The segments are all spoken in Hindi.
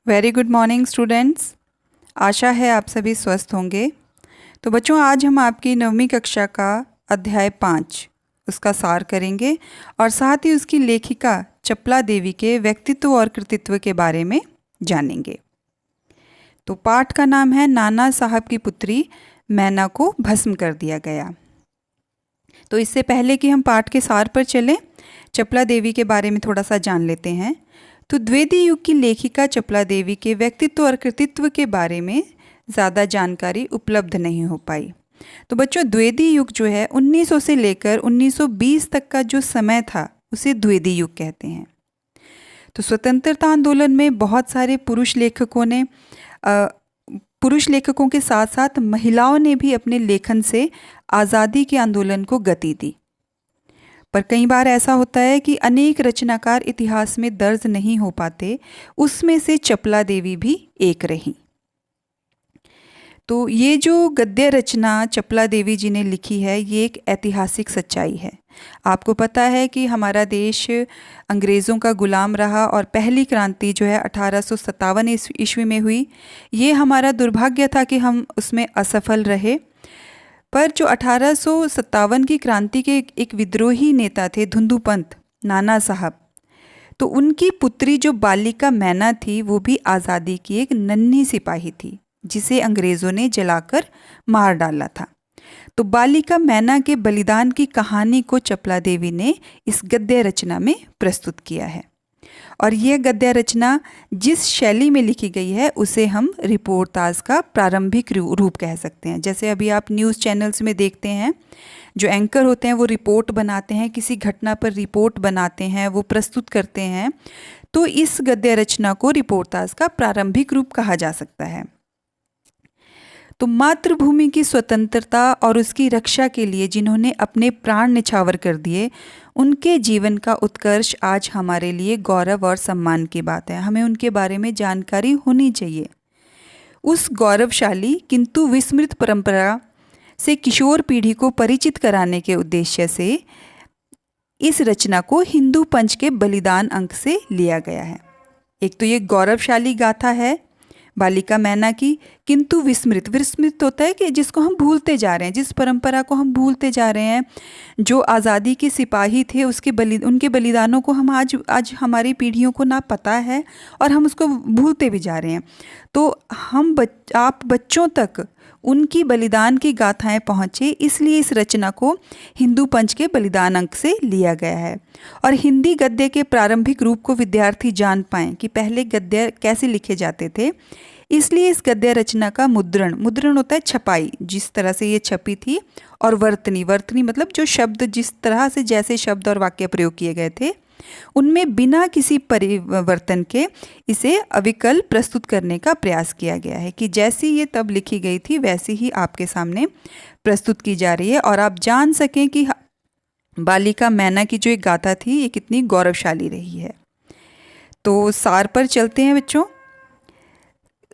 Very good morning students. आशा है आप सभी स्वस्थ होंगे। तो बच्चों, आज हम आपकी 9वीं कक्षा का अध्याय 5 उसका सार करेंगे और साथ ही उसकी लेखिका चपला देवी के व्यक्तित्व और कृतित्व के बारे में जानेंगे। तो पाठ का नाम है नाना साहब की पुत्री मैना को भस्म कर दिया गया। तो इससे पहले कि हम पाठ के सार पर चलें, चपला देवी के बारे में थोड़ा सा जान लेते हैं। तो द्विवेदी युग की लेखिका चपला देवी के व्यक्तित्व और कृतित्व के बारे में ज़्यादा जानकारी उपलब्ध नहीं हो पाई। तो बच्चों, द्विवेदी युग जो है 1900 से लेकर 1920 तक का जो समय था उसे द्विवेदी युग कहते हैं। तो स्वतंत्रता आंदोलन में बहुत सारे पुरुष लेखकों के साथ साथ महिलाओं ने भी अपने लेखन से आज़ादी के आंदोलन को गति दी। पर कई बार ऐसा होता है कि अनेक रचनाकार इतिहास में दर्ज नहीं हो पाते, उसमें से चपला देवी भी एक रही। तो ये जो गद्य रचना चपला देवी जी ने लिखी है, ये एक ऐतिहासिक सच्चाई है। आपको पता है कि हमारा देश अंग्रेज़ों का गुलाम रहा और पहली क्रांति जो है 1857 ईस्वी में हुई। ये हमारा दुर्भाग्य था कि हम उसमें असफल रहे। पर जो 1857 की क्रांति के एक विद्रोही नेता थे धुंधुपंत नाना साहब, तो उनकी पुत्री जो बालिका मैना थी वो भी आज़ादी की एक नन्ही सिपाही थी जिसे अंग्रेज़ों ने जलाकर मार डाला था। तो बालिका मैना के बलिदान की कहानी को चपला देवी ने इस गद्य रचना में प्रस्तुत किया है। और यह गद्य रचना जिस शैली में लिखी गई है उसे हम रिपोर्टाज का प्रारंभिक रूप कह सकते हैं। जैसे अभी आप न्यूज़ चैनल्स में देखते हैं, जो एंकर होते हैं वो रिपोर्ट बनाते हैं, किसी घटना पर रिपोर्ट बनाते हैं, वो प्रस्तुत करते हैं। तो इस गद्य रचना को रिपोर्टाज का प्रारंभिक रूप कहा जा सकता है। तो मातृभूमि की स्वतंत्रता और उसकी रक्षा के लिए जिन्होंने अपने प्राण निछावर कर दिए, उनके जीवन का उत्कर्ष आज हमारे लिए गौरव और सम्मान की बात है। हमें उनके बारे में जानकारी होनी चाहिए। उस गौरवशाली किंतु विस्मृत परंपरा से किशोर पीढ़ी को परिचित कराने के उद्देश्य से इस रचना को हिंदू पंच के बलिदान अंक से लिया गया है। एक तो ये गौरवशाली गाथा है बालिका मैना की, किंतु विस्मृत होता है कि जिसको हम भूलते जा रहे हैं, जिस परंपरा को हम भूलते जा रहे हैं। जो आज़ादी के सिपाही थे उनके बलिदानों को हम आज हमारी पीढ़ियों को ना पता है और हम उसको भूलते भी जा रहे हैं। तो आप बच्चों तक उनकी बलिदान की गाथाएं पहुँचे, इसलिए इस रचना को हिंदू पंच के बलिदान अंक से लिया गया है। और हिंदी गद्य के प्रारंभिक रूप को विद्यार्थी जान पाएँ कि पहले गद्य कैसे लिखे जाते थे, इसलिए इस गद्य रचना का मुद्रण होता है छपाई, जिस तरह से ये छपी थी, और वर्तनी मतलब जो शब्द जिस तरह से जैसे शब्द और वाक्य प्रयोग किए गए थे उनमें बिना किसी परिवर्तन के इसे अविकल प्रस्तुत करने का प्रयास किया गया है कि जैसी ये तब लिखी गई थी वैसी ही आपके सामने प्रस्तुत की जा रही है और आप जान सकें कि बालिका मैना की जो एक गाथा थी ये कितनी गौरवशाली रही है। तो सार पर चलते हैं बच्चों।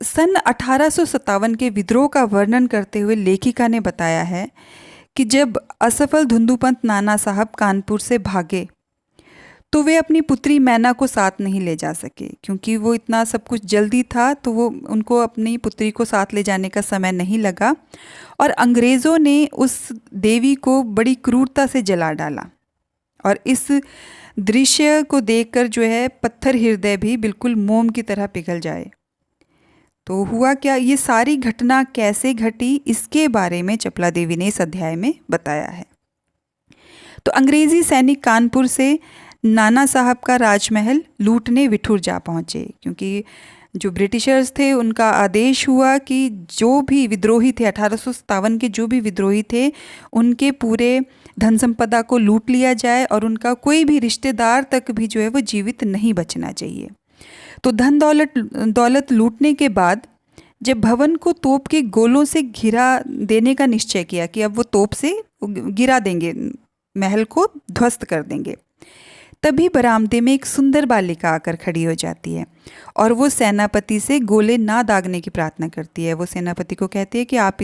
सन 1857 के विद्रोह का वर्णन करते हुए लेखिका ने बताया है कि जब असफल धुंधुपंत नाना साहब कानपुर से भागे तो वे अपनी पुत्री मैना को साथ नहीं ले जा सके, क्योंकि वो इतना सब कुछ जल्दी था, तो वो उनको अपनी पुत्री को साथ ले जाने का समय नहीं लगा और अंग्रेज़ों ने उस देवी को बड़ी क्रूरता से जला डाला। और इस दृश्य को देखकर जो है पत्थर हृदय भी बिल्कुल मोम की तरह पिघल जाए। तो हुआ क्या, ये सारी घटना कैसे घटी, इसके बारे में चपला देवी ने इस अध्याय में बताया है। तो अंग्रेज़ी सैनिक कानपुर से नाना साहब का राजमहल लूटने विठुर जा पहुँचे, क्योंकि जो ब्रिटिशर्स थे उनका आदेश हुआ कि जो भी विद्रोही थे 1857 के जो भी विद्रोही थे उनके पूरे धन संपदा को लूट लिया जाए और उनका कोई भी रिश्तेदार तक भी जो है वो जीवित नहीं बचना चाहिए। तो धन दौलत लूटने के बाद जब भवन को तोप के गोलों से घिरा देने का निश्चय किया कि अब वो तोप से गिरा देंगे, महल को ध्वस्त कर देंगे, तभी बरामदे में एक सुंदर बालिका आकर खड़ी हो जाती है और वो सेनापति से गोले ना दागने की प्रार्थना करती है। वो सेनापति को कहती है कि आप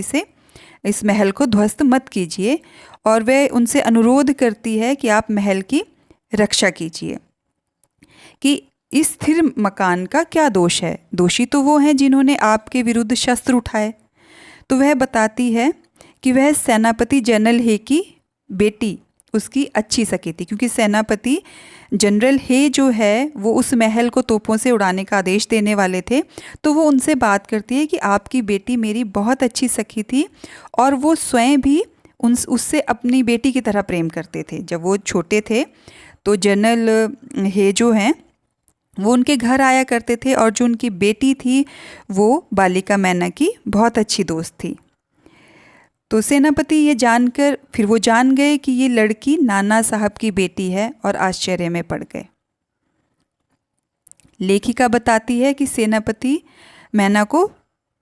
इस महल को ध्वस्त मत कीजिए, और वह उनसे अनुरोध करती है कि आप महल की रक्षा कीजिए। कि इस स्थिर मकान का क्या दोष है? दोषी तो वो हैं जिन्होंने आपके विरुद्ध शस्त्र उठाए। तो वह बताती है कि वह सेनापति जनरल हे की बेटी उसकी अच्छी सखी थी, क्योंकि सेनापति जनरल हे जो है वो उस महल को तोपों से उड़ाने का आदेश देने वाले थे। तो वो उनसे बात करती है कि आपकी बेटी मेरी बहुत अच्छी सखी थी, और वो स्वयं भी उससे अपनी बेटी की तरह प्रेम करते थे। जब वो छोटे थे तो जनरल हे जो हैं वो उनके घर आया करते थे, और जो उनकी बेटी थी वो बालिका मैना की बहुत अच्छी दोस्त थी। तो सेनापति ये जानकर फिर वो जान गए कि ये लड़की नाना साहब की बेटी है, और आश्चर्य में पड़ गए। लेखिका बताती है कि सेनापति मैना को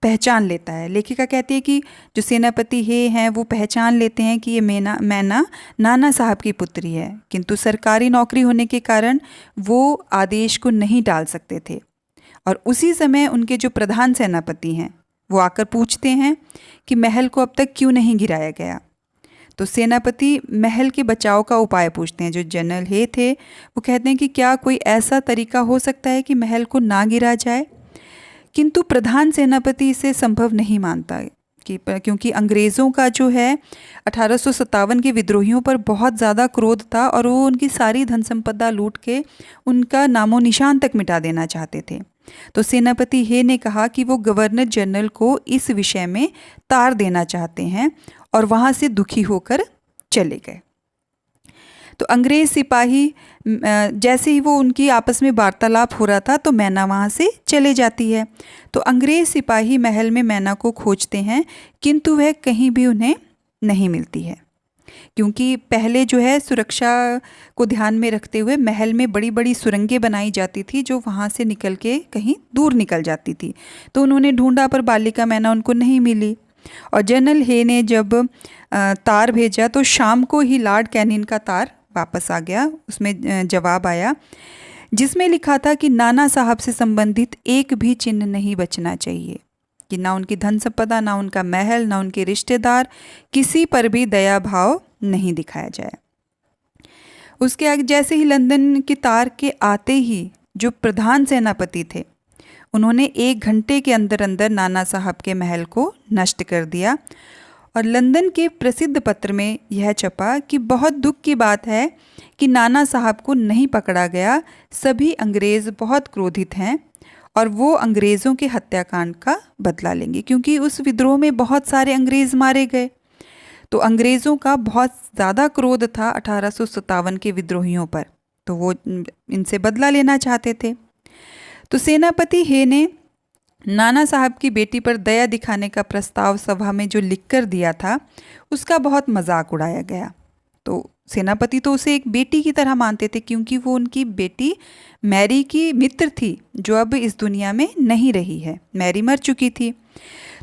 पहचान लेता है। लेखिका कहती है कि जो सेनापति हैं वो पहचान लेते हैं कि ये मैना नाना साहब की पुत्री है, किंतु सरकारी नौकरी होने के कारण वो आदेश को नहीं टाल सकते थे। और उसी समय उनके जो प्रधान सेनापति हैं वो आकर पूछते हैं कि महल को अब तक क्यों नहीं गिराया गया। तो सेनापति महल के बचाव का उपाय पूछते हैं। जो जनरल हे थे वो कहते हैं कि क्या कोई ऐसा तरीका हो सकता है कि महल को ना गिरा जाए, किंतु प्रधान सेनापति इसे संभव नहीं मानता क्योंकि अंग्रेज़ों का जो है 1857 के विद्रोहियों पर बहुत ज़्यादा क्रोध था, और वो उनकी सारी धन संपदा लूट के उनका नामो निशान तक मिटा देना चाहते थे। तो सेनापति हे ने कहा कि वो गवर्नर जनरल को इस विषय में तार देना चाहते हैं, और वहाँ से दुखी होकर चले गए। तो अंग्रेज़ सिपाही जैसे ही वो उनकी आपस में वार्तालाप हो रहा था तो मैना वहाँ से चले जाती है। तो अंग्रेज़ सिपाही महल में मैना को खोजते हैं, किंतु वह कहीं भी उन्हें नहीं मिलती है, क्योंकि पहले जो है सुरक्षा को ध्यान में रखते हुए महल में बड़ी बड़ी सुरंगें बनाई जाती थी जो वहाँ से निकल के कहीं दूर निकल जाती थी। तो उन्होंने ढूंढा पर बालिका मैना उनको नहीं मिली, और जनरल हे ने जब तार भेजा तो शाम को ही लॉर्ड कैनिंग का तार वापस आ गया। उसमें जवाब आया जिसमें लिखा था कि नाना साहब से संबंधित एक भी चिन्ह नहीं बचना चाहिए, कि ना उनकी धन संपदा, ना उनका महल, ना उनके रिश्तेदार, किसी पर भी दया भाव नहीं दिखाया जाए। उसके आगे जैसे ही लंदन की तार के आते ही जो प्रधान सेनापति थे उन्होंने 1 घंटे के अंदर अंदर नाना साहब के महल को नष्ट कर दिया, और लंदन के प्रसिद्ध पत्र में यह छपा कि बहुत दुख की बात है कि नाना साहब को नहीं पकड़ा गया। सभी अंग्रेज़ बहुत क्रोधित हैं और वो अंग्रेज़ों के हत्याकांड का बदला लेंगे, क्योंकि उस विद्रोह में बहुत सारे अंग्रेज़ मारे गए। तो अंग्रेज़ों का बहुत ज़्यादा क्रोध था 1857 के विद्रोहियों पर, तो वो इनसे बदला लेना चाहते थे। तो सेनापति हे ने नाना साहब की बेटी पर दया दिखाने का प्रस्ताव सभा में जो लिखकर दिया था उसका बहुत मजाक उड़ाया गया। तो सेनापति तो उसे एक बेटी की तरह मानते थे, क्योंकि वो उनकी बेटी मैरी की मित्र थी जो अब इस दुनिया में नहीं रही है। मैरी मर चुकी थी।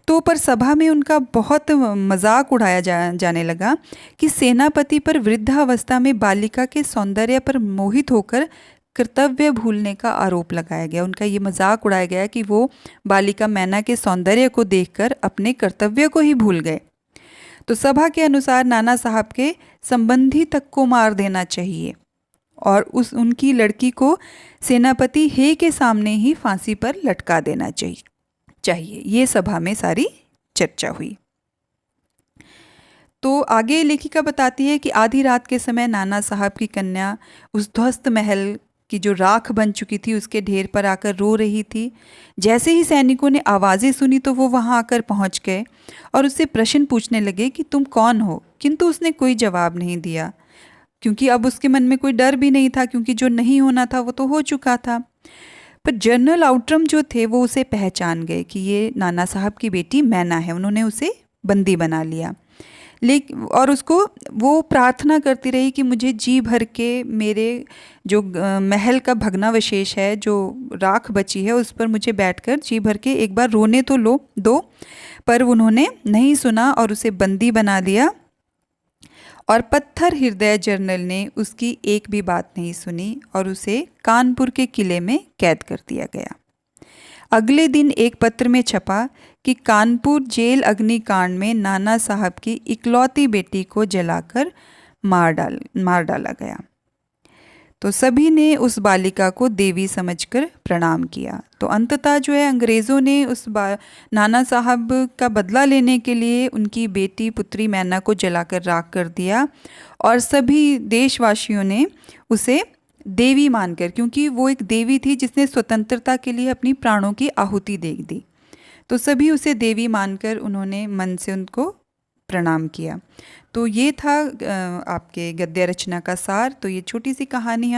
तो पर सभा में उनका बहुत मजाक उड़ाया जाने लगा कि सेनापति पर वृद्धावस्था में बालिका के सौंदर्य पर मोहित होकर कर्तव्य भूलने का आरोप लगाया गया। उनका ये मजाक उड़ाया गया कि वो बालिका मैना के सौंदर्य को देखकर अपने कर्तव्य को ही भूल गए। तो सभा के अनुसार नाना साहब के संबंधी तक को मार देना चाहिए, और उनकी लड़की को सेनापति हे के सामने ही फांसी पर लटका देना चाहिए। ये सभा में सारी चर्चा हुई। तो आगे लेखिका बताती है कि आधी रात के समय नाना साहब की कन्या उस ध्वस्त महल की जो राख बन चुकी थी उसके ढेर पर आकर रो रही थी। जैसे ही सैनिकों ने आवाज़ें सुनी तो वो वहाँ आकर पहुँच गए और उससे प्रश्न पूछने लगे कि तुम कौन हो, किंतु उसने कोई जवाब नहीं दिया, क्योंकि अब उसके मन में कोई डर भी नहीं था, क्योंकि जो नहीं होना था वो तो हो चुका था। पर जनरल आउट्रम जो थे वो उसे पहचान गए कि ये नाना साहब की बेटी मैना है। उन्होंने उसे बंदी बना लिया, और उसको वो प्रार्थना करती रही कि मुझे जी भर के मेरे जो महल का भग्नावशेष है, जो राख बची है, उस पर मुझे बैठकर जी भर के एक बार रोने तो दो। पर उन्होंने नहीं सुना और उसे बंदी बना दिया, और पत्थर हृदय जनरल ने उसकी एक भी बात नहीं सुनी और उसे कानपुर के किले में कैद कर दिया गया। अगले दिन एक पत्र में छपा कि कानपुर जेल अग्निकांड में नाना साहब की इकलौती बेटी को जलाकर मार डाला गया। तो सभी ने उस बालिका को देवी समझकर प्रणाम किया। तो अंततः जो है अंग्रेज़ों ने नाना साहब का बदला लेने के लिए उनकी बेटी पुत्री मैना को जलाकर राख कर दिया और सभी देशवासियों ने उसे देवी मानकर, क्योंकि वो एक देवी थी जिसने स्वतंत्रता के लिए अपनी प्राणों की आहुति दे दी, तो सभी उसे देवी मानकर उन्होंने मन से उनको प्रणाम किया। तो ये था आपके गद्य रचना का सार। तो ये छोटी सी कहानी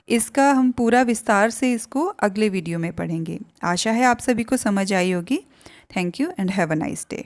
इसका हम पूरा विस्तार से इसको अगले वीडियो में पढ़ेंगे। आशा है आप सभी को समझ आई होगी। Thank you and have a nice day.